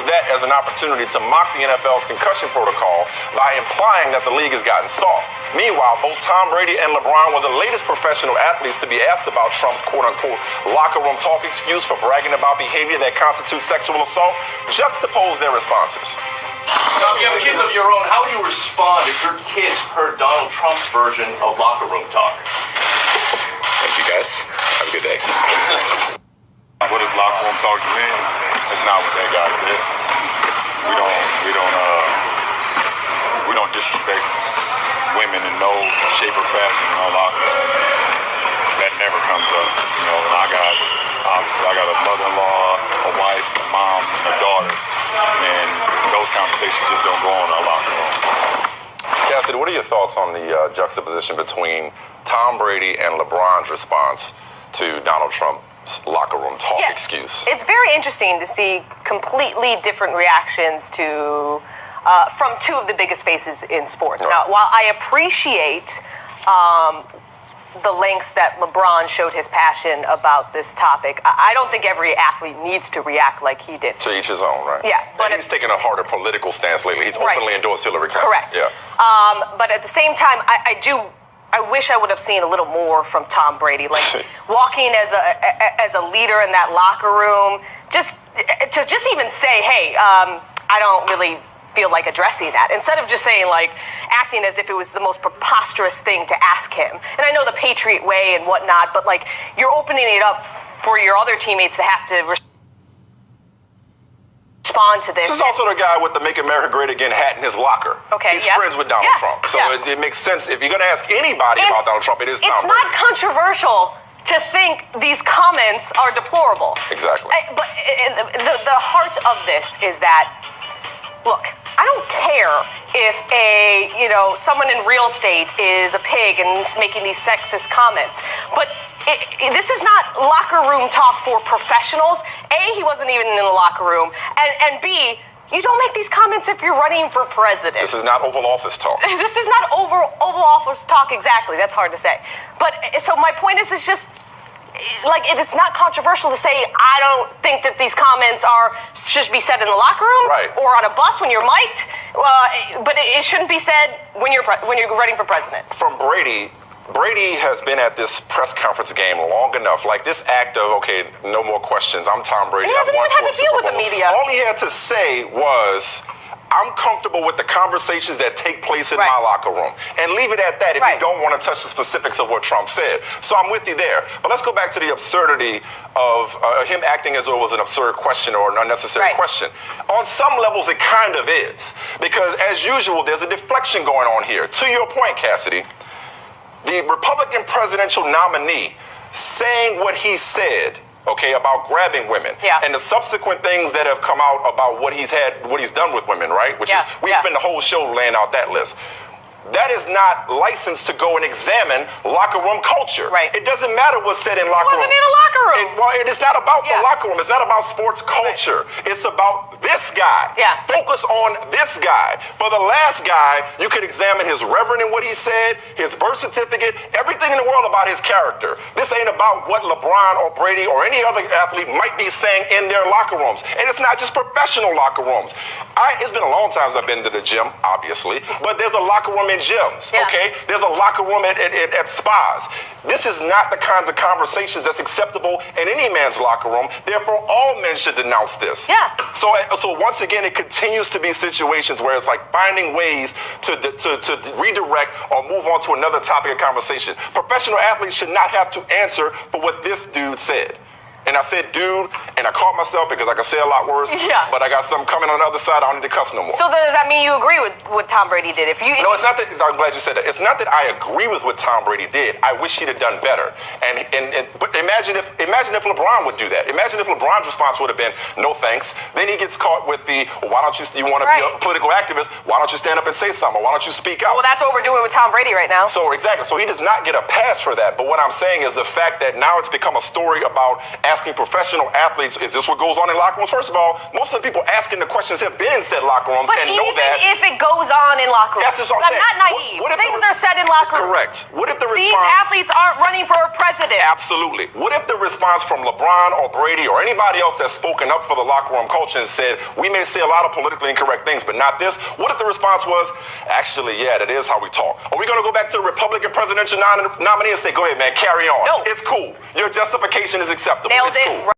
used that as an opportunity to mock the NFL's concussion protocol by implying that the league has gotten soft. Meanwhile, both Tom Brady and LeBron were the latest professional athletes to be asked about Trump's quote-unquote locker room talk excuse for bragging about behavior that constitutes sexual assault. Juxtapose their responses. Tom, you have kids of your own. How would you respond if your kids heard Donald Trump's version of locker room talk? Thank you, guys. Have a good day. What is locker room talk to me? It's not what that guy said. We don't disrespect women in no shape or fashion in our locker room. That never comes up. You know, and I got a mother-in-law, a wife, a mom, a daughter, and those conversations just don't go on in our locker room. Cassidy, what are your thoughts on the juxtaposition between Tom Brady and LeBron's response to Donald Trump's locker room talk excuse? It's very interesting to see completely different reactions to from two of the biggest faces in sports. Right. Now, while I appreciate the lengths that LeBron showed his passion about this topic, I don't think every athlete needs to react like he did. To each his own, right? Yeah. But he's taken a harder political stance lately. He's openly endorsed Hillary Clinton. Correct. Yeah. But at the same time, I wish I would have seen a little more from Tom Brady, like walking as a leader in that locker room, just even say, hey, I don't really feel like addressing that, instead of just saying, like, acting as if it was the most preposterous thing to ask him. And I know the Patriot way and whatnot, but like, you're opening it up for your other teammates to have to respond to this. This is also the guy with the Make America Great Again hat in his locker. Okay, He's friends with Donald Trump. So it makes sense. If you're going to ask anybody about Donald Trump, it is Tom Brady. It's not controversial to think these comments are deplorable. Exactly. But the heart of this is that, look, I don't care if someone in real estate is a pig and making these sexist comments, but this is not locker room talk for professionals. A, he wasn't even in the locker room, and B, you don't make these comments if you're running for president. This is not Oval Office talk. This is not Oval Office talk, exactly. That's hard to say. But so my point is, it's just, like, it's not controversial to say I don't think that these comments should be said in the locker room or on a bus when you're mic'd, but it shouldn't be said when you're running for president. From Brady has been at this press conference game long enough. Like, this act of, okay, no more questions, I'm Tom Brady. He hasn't even had to deal with the media. All he had to say was, I'm comfortable with the conversations that take place in my locker room. And leave it at that if you don't want to touch the specifics of what Trump said. So I'm with you there. But let's go back to the absurdity of him acting as though it was an absurd question or an unnecessary question. On some levels, it kind of is. Because, as usual, there's a deflection going on here. To your point, Cassidy, the Republican presidential nominee saying what he said, about grabbing women, and the subsequent things that have come out about what he's done with women, right? Which is, we spend the whole show laying out that list. That is not licensed to go and examine locker room culture. It doesn't matter what's said in locker rooms. It wasn't in a locker room. It is not about the locker room. It's not about sports culture. It's about this guy. Focus on this guy. For the last guy, you could examine his reverend and what he said, his birth certificate, everything in the world about his character. This ain't about what LeBron or Brady or any other athlete might be saying in their locker rooms. And it's not just professional locker rooms. It's been a long time since I've been to the gym, obviously, but there's a locker room in gyms, There's a locker room at spas. This is not the kinds of conversations that's acceptable in any man's locker room. Therefore, all men should denounce this. So once again, it continues to be situations where it's like finding ways to redirect or move on to another topic of conversation. Professional athletes should not have to answer for what this dude said. And I said dude, and I caught myself because I could say a lot worse, but I got something coming on the other side. I don't need to cuss no more. So does that mean you agree with what Tom Brady did? No, it's not that. I'm glad you said that. It's not that I agree with what Tom Brady did. I wish he'd have done better. But imagine if LeBron would do that. Imagine if LeBron's response would have been, no thanks. Then he gets caught with the, why don't you want to be a political activist? Why don't you stand up and say something? Or why don't you speak out? Well, that's what we're doing with Tom Brady right now. So exactly. So he does not get a pass for that. But what I'm saying is the fact that now it's become a story about asking professional athletes, is this what goes on in locker rooms? First of all, most of the people asking the questions have been in said locker rooms but and know that. Even if it goes on in locker rooms, that's what I'm saying. not naive. What Things are said in locker rooms. Correct. What if the response? These athletes aren't running for a president. Absolutely. What if the response from LeBron or Brady or anybody else that's spoken up for the locker room culture and said, we may say a lot of politically incorrect things, but not this? What if the response was, actually, yeah, that is how we talk? Are we going to go back to the Republican presidential nominee and say, go ahead, man, carry on? No. It's cool. Your justification is acceptable. Nailed it's it. cool.